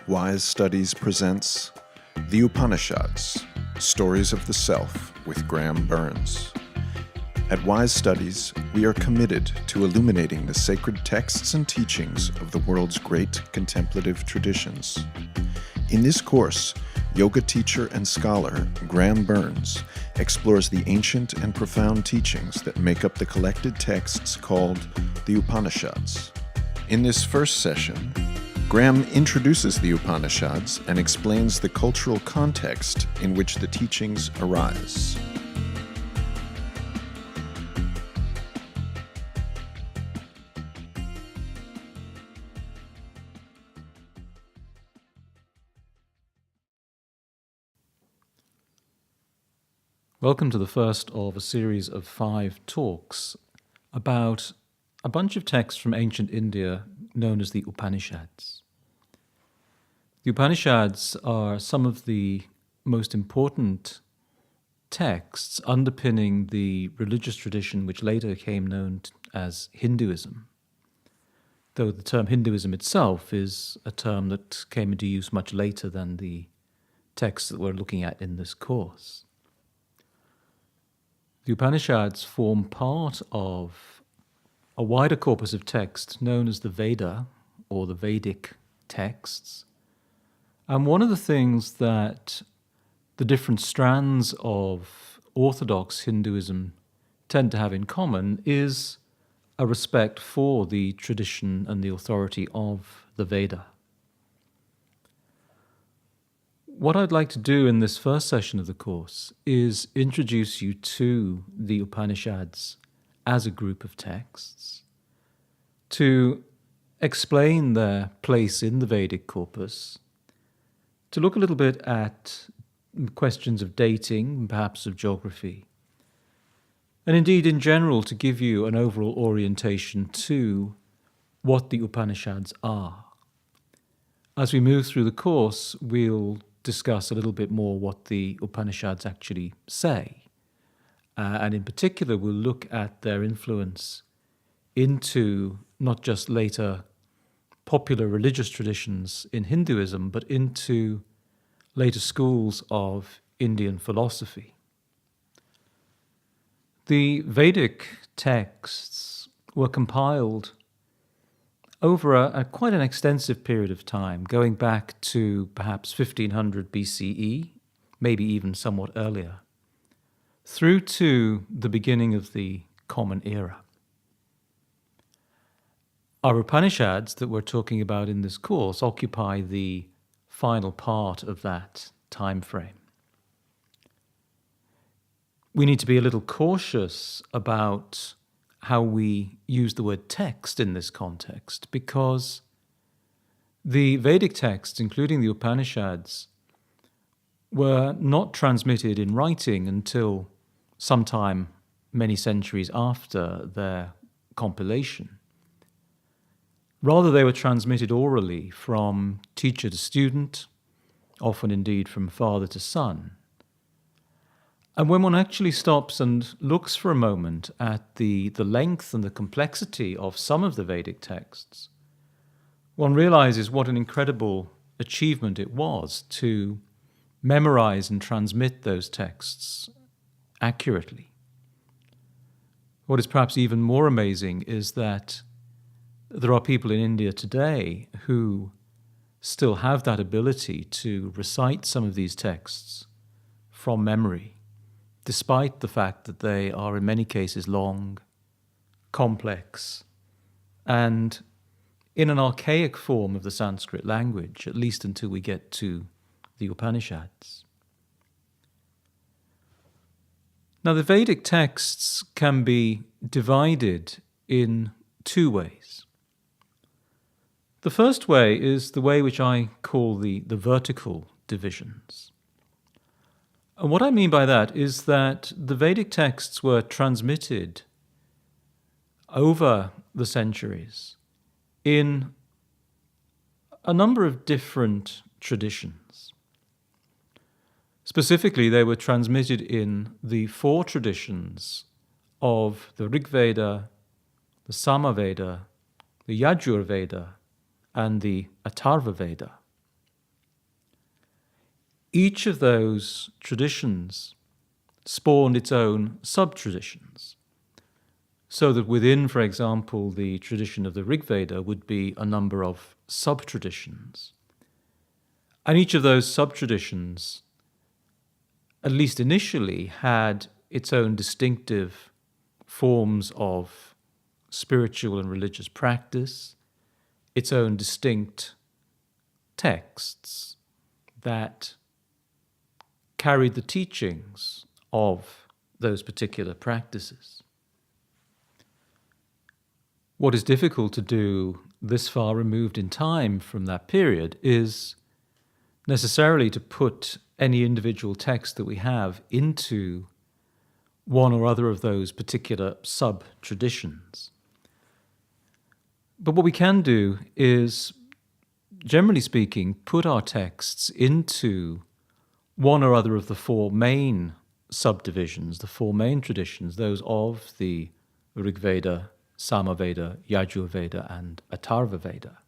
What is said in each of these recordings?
Wise Studies presents The Upanishads, Stories of the Self with Graham Burns. At Wise Studies, we are committed to illuminating the sacred texts and teachings of the world's great contemplative traditions. In this course, yoga teacher and scholar Graham Burns explores the ancient and profound teachings that make up the collected texts called the Upanishads. In this first session, Graham introduces the Upanishads and explains the cultural context in which the teachings arise. Welcome to the first of a series of 5 talks about a bunch of texts from ancient India known as the Upanishads. The Upanishads are some of the most important texts underpinning the religious tradition which later became known as Hinduism, though the term Hinduism itself is a term that came into use much later than the texts that we're looking at in this course. The Upanishads form part of a wider corpus of texts known as the Veda, or the Vedic Texts. And one of the things that the different strands of Orthodox Hinduism tend to have in common is a respect for the tradition and the authority of the Veda. What I'd like to do in this first session of the course is introduce you to the Upanishads as a group of texts, to explain their place in the Vedic corpus, to look a little bit at questions of dating, perhaps of geography, and indeed in general to give you an overall orientation to what the Upanishads are. As we move through the course, we'll discuss a little bit more what the Upanishads actually say. And in particular, we'll look at their influence into not just later popular religious traditions in Hinduism, but into later schools of Indian philosophy. The Vedic texts were compiled over quite an extensive period of time, going back to perhaps 1500 BCE, maybe even somewhat earlier, through to the beginning of the Common Era. Our Upanishads that we're talking about in this course occupy the final part of that time frame. We need to be a little cautious about how we use the word text in this context, because the Vedic texts, including the Upanishads, were not transmitted in writing until sometime many centuries after their compilation. Rather, they were transmitted orally from teacher to student, often indeed from father to son. And when one actually stops and looks for a moment at the length and the complexity of some of the Vedic texts, one realizes what an incredible achievement it was to memorize and transmit those texts accurately. What is perhaps even more amazing is that there are people in India today who still have that ability to recite some of these texts from memory, despite the fact that they are in many cases long, complex, and in an archaic form of the Sanskrit language, at least until we get to the Upanishads. Now, the Vedic texts can be divided in 2 ways. The first way is the way which I call the vertical divisions. And what I mean by that is that the Vedic texts were transmitted over the centuries in a number of different traditions. Specifically, they were transmitted in the 4 traditions of the Rig Veda, the Sama Veda, the Yajur Veda, and the Atharva Veda. each of those traditions spawned its own sub-traditions. So that within, for example, the tradition of the Rig Veda would be a number of sub-traditions. And each of those sub-traditions, at least initially, had its own distinctive forms of spiritual and religious practice, its own distinct texts that carried the teachings of those particular practices. What is difficult to do this far removed in time from that period is necessarily to put any individual text that we have into one or other of those particular sub-traditions. But what we can do is, generally speaking, put our texts into one or other of the four main subdivisions, the four main traditions, those of the Rig Veda, Sama Veda, Yajur Veda, and Atharva Veda.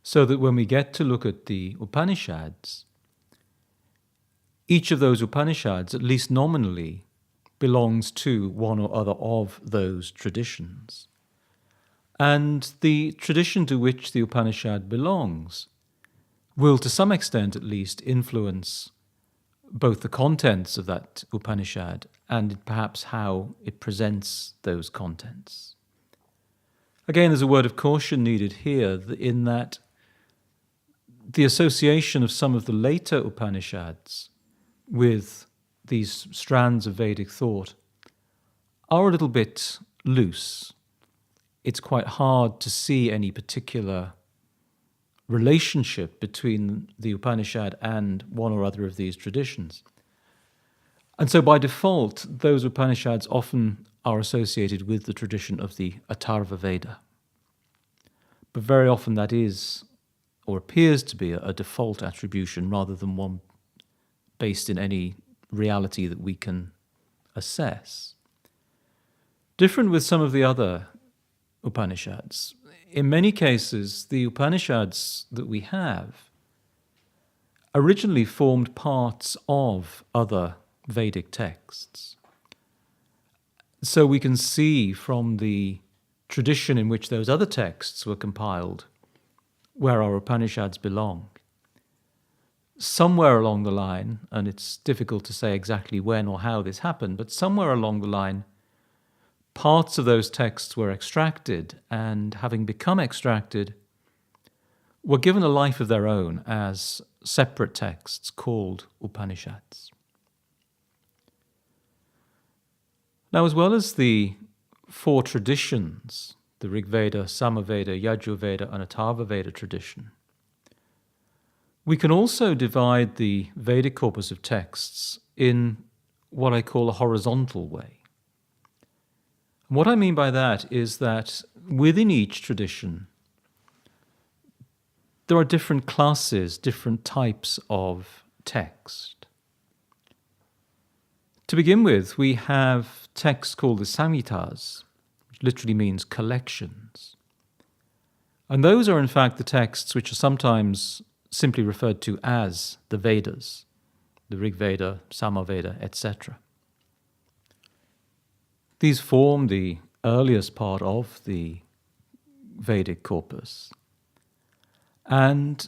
So that when we get to look at the Upanishads, each of those Upanishads, at least nominally, belongs to one or other of those traditions. And the tradition to which the Upanishad belongs will, to some extent at least, influence both the contents of that Upanishad and perhaps how it presents those contents. Again, there's a word of caution needed here in that the association of some of the later Upanishads with these strands of Vedic thought are a little bit loose. It's quite hard to see any particular relationship between the Upanishad and one or other of these traditions. And so by default, those Upanishads often are associated with the tradition of the Atharva Veda. But very often that is, or appears to be, a default attribution rather than one based in any reality that we can assess. Different with some of the other Upanishads. In many cases, the Upanishads that we have originally formed parts of other Vedic texts. So we can see from the tradition in which those other texts were compiled where our Upanishads belong. Somewhere along the line, and it's difficult to say exactly when or how this happened, but somewhere along the line, parts of those texts were extracted, and having become extracted, were given a life of their own as separate texts called Upanishads. Now, as well as the four traditions, the Rig Veda, Sama Veda, Yajur Veda, and Atharva Veda tradition, we can also divide the Vedic corpus of texts in what I call a horizontal way. And what I mean by that is that within each tradition, there are different classes, different types of text. To begin with, we have texts called the Samhitas, which literally means collections. And those are in fact the texts which are sometimes simply referred to as the Vedas, the Rig Veda, Sama Veda, etc. These form the earliest part of the Vedic corpus. And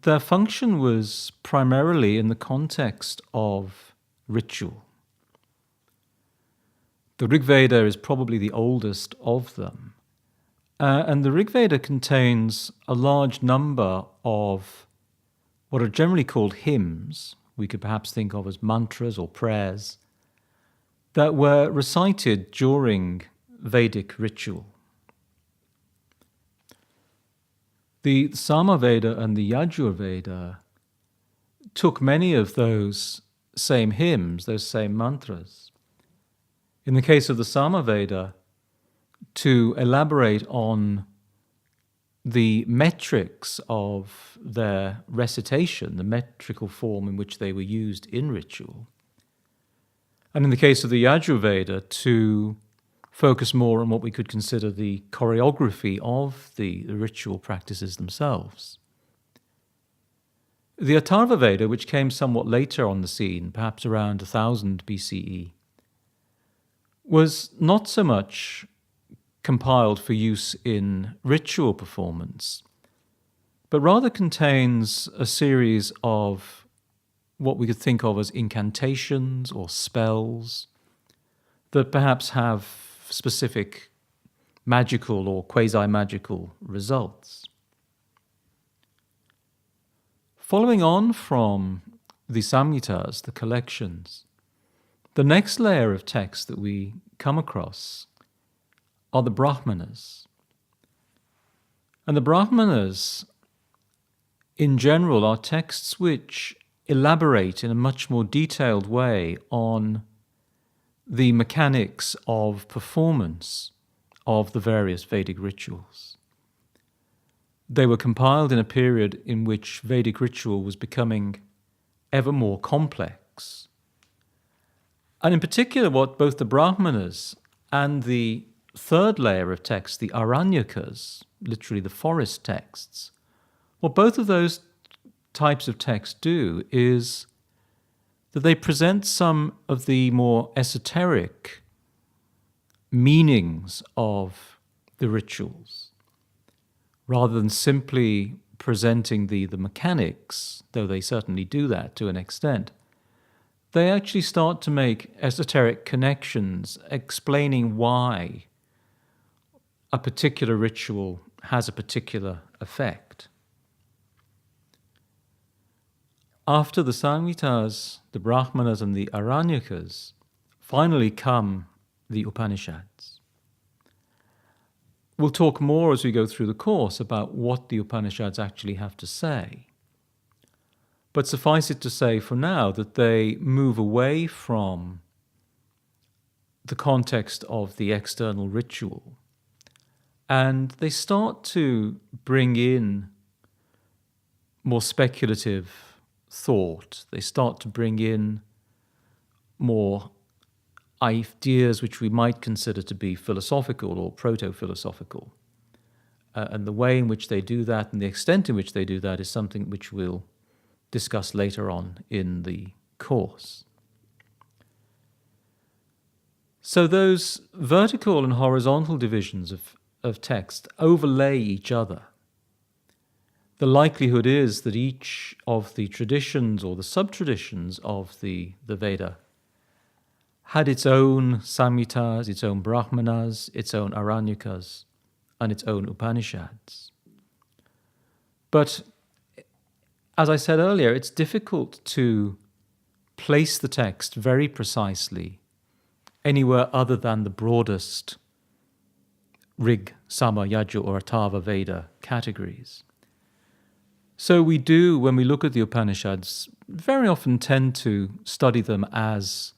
their function was primarily in the context of ritual. The Rig Veda is probably the oldest of them. And the Rig Veda contains a large number of what are generally called hymns, we could perhaps think of as mantras or prayers, that were recited during Vedic ritual. The Sama Veda and the Yajur Veda took many of those same hymns, those same mantras. In the case of the Sama Veda, to elaborate on the metrics of their recitation, the metrical form in which they were used in ritual. And in the case of the Yajur Veda, to focus more on what we could consider the choreography of the ritual practices themselves. The Atharva Veda, which came somewhat later on the scene, perhaps around 1000 BCE, was not so much compiled for use in ritual performance, but rather contains a series of what we could think of as incantations or spells that perhaps have specific magical or quasi-magical results. Following on from the Samhitas, the collections, the next layer of text that we come across are the Brahmanas. And the Brahmanas, in general, are texts which elaborate in a much more detailed way on the mechanics of performance of the various Vedic rituals. They were compiled in a period in which Vedic ritual was becoming ever more complex. And in particular, what both the Brahmanas and the third layer of text, the Aranyakas, literally the forest texts, what both of those types of text do is that they present some of the more esoteric meanings of the rituals, rather than simply presenting the mechanics, though they certainly do that to an extent. They actually start to make esoteric connections, explaining why a particular ritual has a particular effect. After the Samhitas, the Brahmanas and the Aranyakas, finally come the Upanishads. We'll talk more as we go through the course about what the Upanishads actually have to say. But suffice it to say for now that they move away from the context of the external ritual, and they start to bring in more speculative thought. They start to bring in more ideas which we might consider to be philosophical or proto-philosophical. And the way in which they do that and the extent in which they do that is something which we'll discuss later on in the course. So those vertical and horizontal divisions of text overlay each other. The likelihood is that each of the traditions or the sub-traditions of the Veda had its own Samhitas, its own Brahmanas, its own Aranyakas, and its own Upanishads. But as I said earlier, it's difficult to place the text very precisely anywhere other than the broadest Rig, Sama, Yajur, or Atharva Veda categories. So we do, when we look at the Upanishads, very often tend to study them as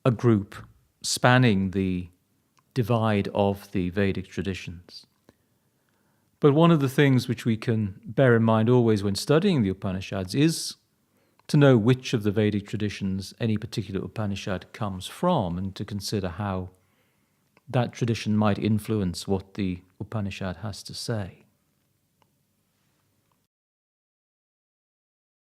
a group spanning the divide of the Vedic traditions. But one of the things which we can bear in mind always when studying the Upanishads is to know which of the Vedic traditions any particular Upanishad comes from, and to consider how that tradition might influence what the Upanishad has to say.